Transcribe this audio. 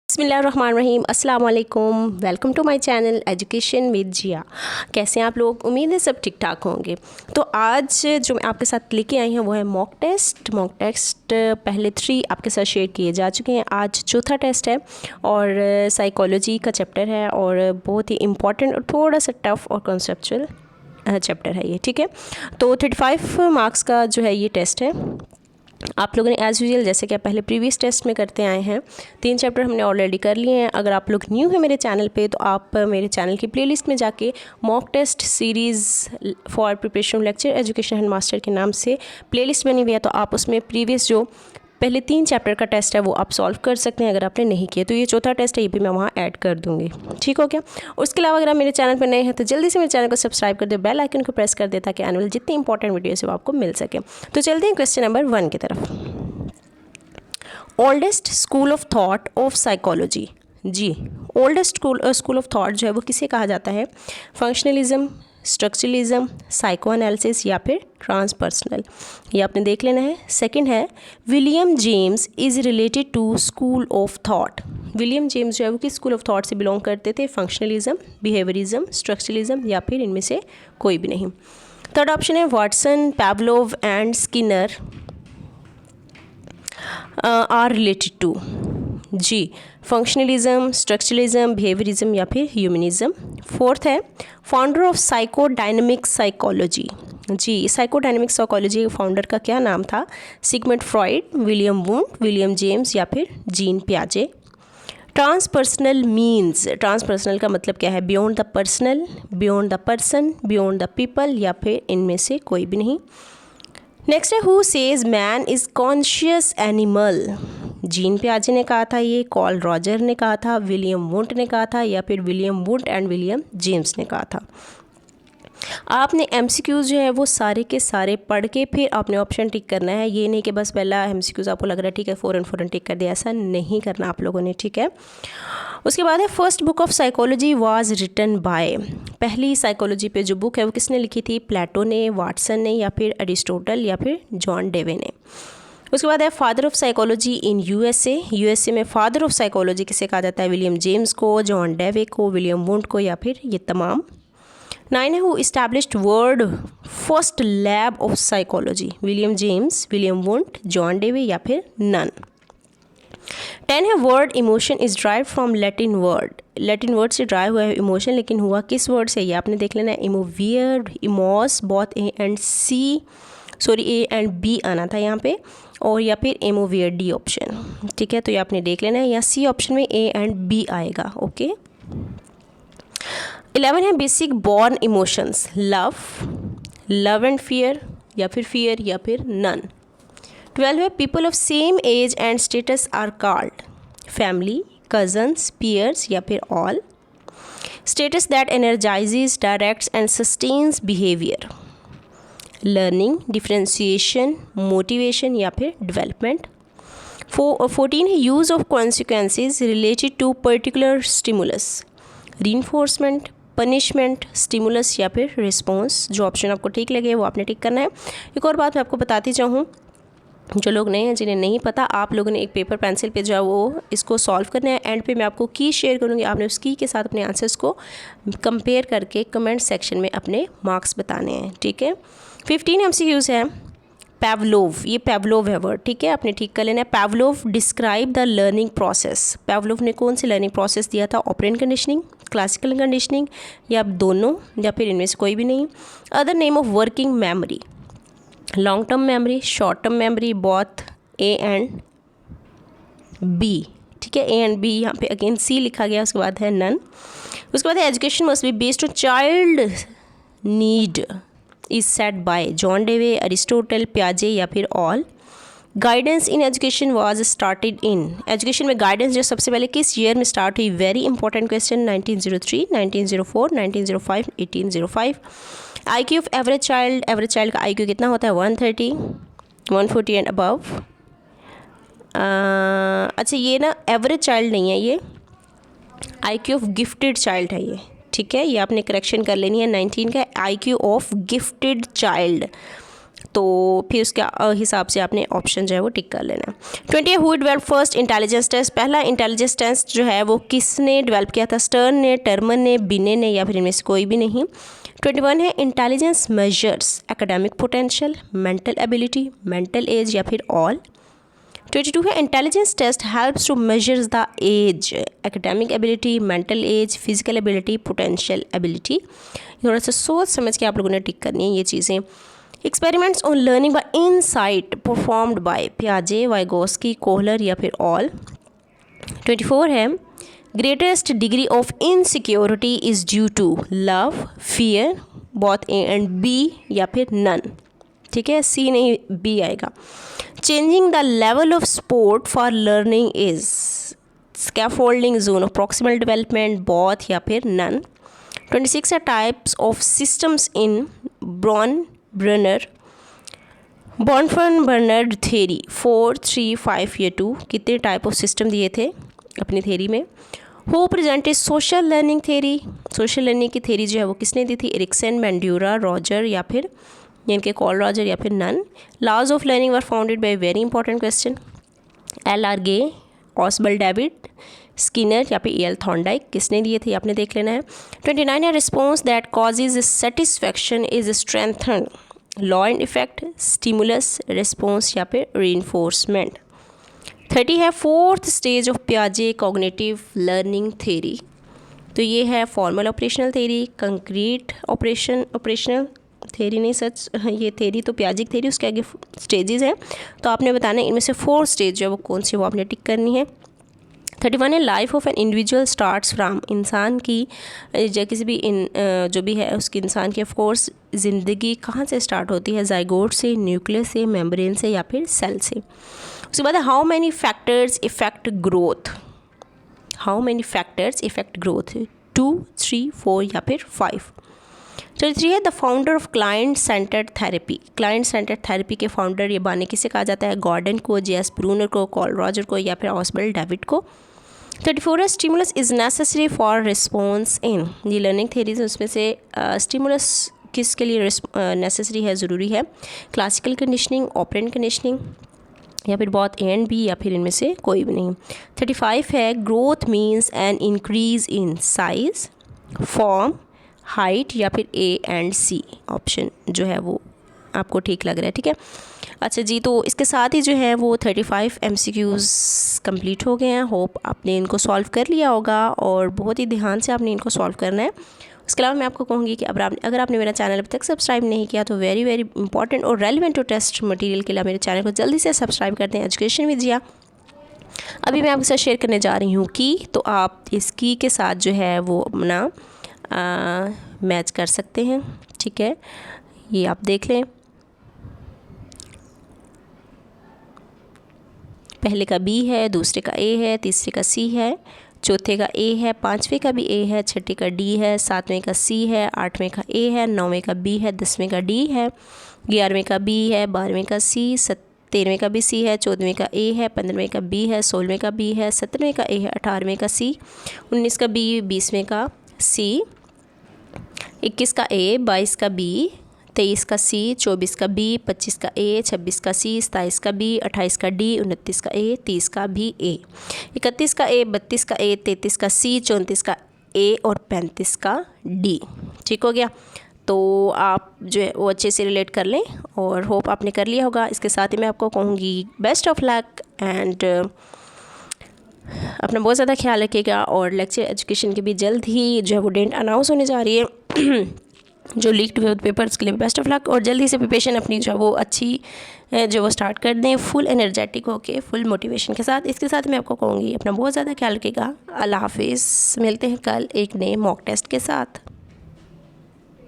बिस्मिल्लाहिर्रहमानिर्रहीम अस्सलाम वालेकुम। Welcome to my channel education with Jiya. कैसे हैं आप लोग? उम्मीद है सब ठीक ठाक होंगे। तो आज जो मैं आपके साथ लेके आई हूँ वो है मॉक टेस्ट। पहले 3 आपके साथ शेयर किए जा चुके हैं। आज चौथा टेस्ट है और साइकोलॉजी का चैप्टर है और बहुत ही इम्पॉर्टेंट और थोड़ा सा टफ और कॉन्सेप्चुअल चैप्टर है ये, ठीक है। तो 35 मार्क्स का जो है ये टेस्ट है। आप लोगों ने एज़ यूजुअल जैसे कि पहले प्रीवियस टेस्ट में करते आए हैं 3 चैप्टर हमने ऑलरेडी कर लिए हैं। अगर आप लोग न्यू हैं मेरे चैनल पे तो आप मेरे चैनल की प्लेलिस्ट में जाके mock test series for preparation lecture education hand master के नाम से प्लेलिस्ट बनी हुई है, तो आप उसमें प्रीवियस जो पहले 3 चैप्टर का टेस्ट है वो आप सॉल्व कर सकते हैं अगर आपने नहीं किया। तो ये चौथा टेस्ट है, ये भी मैं वहाँ ऐड कर दूँगी, ठीक हो गया। उसके अलावा अगर आप मेरे चैनल पर नए हैं तो जल्दी से मेरे चैनल को सब्सक्राइब कर दो, बेल आइकन को प्रेस कर दे ताकि आने वाली जितनी इंपॉर्टेंट वीडियोस है वो आपको मिल सके। तो चलते हैं क्वेश्चन नंबर 1 की तरफ। Oldest school of thought of psychology. जी, ओल्डेस्ट स्कूल ऑफ थॉट जो है वो किसे कहा जाता है? फंक्शनलिज्म, स्ट्रक्चरलिज्म, साइको एनालिसिस या फिर ट्रांसपर्सनल, ये आपने देख लेना है। सेकंड है William James is related to school of thought. William James जो है वो किस स्कूल ऑफ थॉट से बिलोंग करते थे? फंक्शनलिज्म, बिहेवियरिज्म, स्ट्रक्चरलिज्म या फिर इनमें से कोई भी नहीं। थर्ड ऑप्शन है Watson, Pavlov and Skinner are related to. जी, फंक्शनलिज्म, स्ट्रक्चरलिज्म, बिहेवियरिज्म या फिर ह्यूमनिज्म। फोर्थ है फाउंडर ऑफ साइकोडायनेमिक साइकोलॉजी। जी, साइकोडायनेमिक साइकोलॉजी के फाउंडर का क्या नाम था? Sigmund Freud, William Wundt, William James या फिर जीन पियाजे। ट्रांसपर्सनल मीन्स, ट्रांसपर्सनल का मतलब क्या है? Beyond the personal, beyond the person, beyond the people या फिर इनमें से कोई भी नहीं। नेक्स्ट है who says man is conscious animal. Jean पियाजे ने कहा था ये, कॉल रॉजर ने कहा था, विलियम वुंड ने कहा था या फिर William wound and William James ने कहा था। आपने एमसीक्यूज़ जो है वो सारे के सारे पढ़ के फिर आपने ऑप्शन टिक करना है। ये नहीं कि बस पहला एमसीक्यूज़ आपको लग रहा है ठीक है फ़ौरन टिक कर दिया, ऐसा नहीं करना आप लोगों ने, ठीक है। उसके बाद है first book of psychology was written by. पहली साइकोलॉजी पे जो बुक है वो किसने लिखी थी? प्लेटो ने, वाटसन ने या फिर अरिस्टोटल या फिर जॉन डेवे ने। उसके बाद है father of psychology in USA में फादर ऑफ साइकोलॉजी किसे कहा जाता है? विलियम जेम्स को, जॉन डेवे को, विलियम वुंड को या फिर ये तमाम। 9 है who established world first lab of psychology. William James, William Wundt, John Dewey या फिर नन। 10 है word emotion is drive from Latin word से ड्राइव हुआ है इमोशन, लेकिन हुआ किस वर्ड से? ये आपने देख लेना है। इमोवियर, इमोस, बहुत ए एंड बी आना था यहाँ पे, और या फिर एमोवियर, डी ऑप्शन, ठीक है। तो ये आपने देख लेना है, या सी ऑप्शन में ए एंड बी आएगा, ओके। 11 है basic born emotions, love and fear या फिर नन। 12 है people of same age and status are called family, cousins, peers या फिर all. Status that energizes, directs and sustains behaviour, learning, differentiation, motivation या फिर development. 14 है use of consequences related to particular stimulus, reinforcement, punishment, stimulus या फिर response. जो option आपको ठीक लगे वो आपने टिक करना है। एक और बात मैं आपको बताती चाहूँ, जो लोग नए हैं जिन्हें नहीं पता, आप लोगों ने एक पेपर पेंसिल पे जो है वो इसको सॉल्व करना है। एंड पे मैं आपको की शेयर करूँगी, आपने उस की के साथ अपने आंसर्स को कंपेयर करके कमेंट सेक्शन में अपने मार्क्स बताने हैं, ठीक है। 15 एमसीक्यूज़ है पैवलोव, ये पैवलोव है वर्ड, ठीक है, आपने ठीक कर लेना है। पैवलोव डिस्क्राइब द लर्निंग प्रोसेस। पैवलोव ने कौन सी लर्निंग प्रोसेस दिया था? ऑपरेंट कंडीशनिंग, क्लासिकल कंडीशनिंग या दोनों या फिर इनमें से कोई भी नहीं। Other name of working memory, long term memory, short term memory, both A and B, ठीक है। ए एंड बी यहाँ पे अगेन सी लिखा गया। उसके बाद है नन। उसके बाद है education must be based on child need is set by John Dewey, Aristotle, पियाजे या फिर all. Guidance in education was started in, education में गाइडेंस जो सबसे पहले किस ईयर में स्टार्ट हुई? Very important question. 1903, 1904, 1905, 1805। IQ of average child का IQ कितना होता है? 130, 140 एंड अबव। अच्छा, ये ना एवरेज चाइल्ड नहीं है, ये IQ ऑफ गिफ्टेड चाइल्ड है ये, ठीक है। ये आपने करेक्शन कर लेनी है। 19 का IQ ऑफ गिफ्टेड चाइल्ड तो फिर उसके हिसाब से आपने ऑप्शन जो है वो टिक कर लेना। 20 who develop first intelligence test, पहला इंटेलिजेंस टेस्ट जो है वो किसने डेवलप किया था? स्टर्न ने, टर्मन ने, बिने ने, या फिर इनमें से कोई भी नहीं। 21 है intelligence measures academic potential, mental ability, mental age, या फिर ऑल। 22 है intelligence test helps to measures the age, academic ability, mental age, physical ability, potential ability. थोड़ा सा सोच समझ के आप लोगों ने टिक करनी है ये चीज़ें। Experiments on learning by insight performed by पियाजे, वाइगोस्की, कोहलर, या फिर ऑल। 24 है greatest degree of insecurity is due to love, fear, both A and B, या फिर नन। ठीक है, सी नहीं बी आएगा। Changing the level of support for learning is scaffolding, zone of proximal development, both, या फिर none. 26 है types of systems in Bernard theory 4, 3, 5 या 2। कितने टाइप ऑफ सिस्टम दिए थे अपनी थेरी में? Who presented social learning theory, social learning की थेरी जो है वो किसने दी थी? एरिक्सन, बेंड्यूरा, रॉजर, या फिर इनके कॉल रॉजर, या फिर none. Laws of learning were founded by very important question, L.R. Gay, Ausubel David, Skinner, या फिर E.L. थॉर्नडाइक। किसने दिए थे आपने देख लेना है। 29 है response that causes satisfaction is strengthen, law and effect, stimulus, response, या फिर रीइंफोर्समेंट। 30 है फोर्थ स्टेज ऑफ पियाजे कॉग्निटिव लर्निंग थेरी, तो ये है formal operational theory, concrete operational theory नहीं सच, ये थेरी तो पियाजे की थेरी, उसके आगे स्टेजेस हैं, तो आपने बताना है इनमें से 4 स्टेज जो है वो कौन सी, वो आपने टिक करनी है। 31 है life of an individual starts from, इंसान की किसी भी जो भी है उसकी इंसान की ऑफकोर्स ज़िंदगी कहाँ से स्टार्ट होती है? जाइगोट से, न्यूक्लियस से, मेम्ब्रेन से, या फिर सेल से। उसके बाद how many factors effect growth, how many factors effect growth? 2, 3, 4, या फिर 5। 33 है the founder of client centred therapy, client centred therapy के फाउंडर ये बाने किसे कहा जाता है? गॉर्डन को, J.S. ब्रूनर को, कॉल रॉजर को, या फिर ऑसबल डेविड को। 34 है stimulus is necessary for response in, ये लर्निंग थेरीज उसमें से स्टिमुलस किसके लिए नेसेसरी है, ज़रूरी है? क्लासिकल कंडीशनिंग, ऑपरेंट कंडीशनिंग, या फिर बहुत ए एंड बी, या फिर इनमें से कोई भी नहीं। 35 है growth means an increase in size, form, height, या फिर ए एंड सी ऑप्शन जो है वो आपको ठीक लग रहा है। ठीक है, अच्छा जी, तो इसके साथ ही जो है वो 35 MCQs कंप्लीट हो गए हैं। होप आपने इनको सॉल्व कर लिया होगा और बहुत ही ध्यान से आपने इनको सॉल्व करना है। उसके अलावा मैं आपको कहूँगी कि अगर आपने मेरा चैनल अभी तक सब्सक्राइब नहीं किया तो वेरी इंपॉर्टेंट और रेलिवेंट टू टेस्ट मटेरियल के लिए मेरे चैनल को जल्दी से सब्सक्राइब कर दें, एजुकेशन विद जिया। अभी मैं आपके साथ शेयर करने जा रही हूँ की, तो आप इस की के साथ जो है वो अपना मैच कर सकते हैं। ठीक है, ये आप देख लें, पहले का B है, दूसरे का A है, तीसरे का C है, चौथे का A है, पाँचवें का भी A है, छठे का D है, सातवें का C है, आठवें का A है, नौवें का B है, 10वें का D है, 11वें का B है, 12वें का C, 13वें का भी C है, 14वें का A है, 15वें का B है, 16वें का B है, 17वें का A है, 18वें का C, 19 का B, 20वें का C, 21 का A, 22 का B, 23 का C, 24 का B, 25 का A, 26 का C, 27 का B, 28 का D, 29 का A, 30 का भी A, 31 का A, 32 का A, 33 का C, 34 का A और 35 का D। ठीक हो गया, तो आप जो है वो अच्छे से रिलेट कर लें और होप आपने कर लिया होगा। इसके साथ ही मैं आपको कहूँगी बेस्ट ऑफ लक एंड अपना बहुत ज़्यादा ख्याल रखिएगा। और लेक्चर एजुकेशन की भी जल्द ही जो है वो डेट अनाउंस होने जा रही है जो लीक्ड हुए पेपर्स के लिए बेस्ट ऑफ लक, और जल्दी से प्रिपरेशन अपनी जो है वो अच्छी जो वो स्टार्ट कर दें फुल एनर्जेटिक होके, फुल मोटिवेशन के साथ। इसके साथ मैं आपको कहूँगी अपना बहुत ज़्यादा ख्याल रखिएगा। अल्लाह हाफिज़, मिलते हैं कल एक नए मॉक टेस्ट के साथ।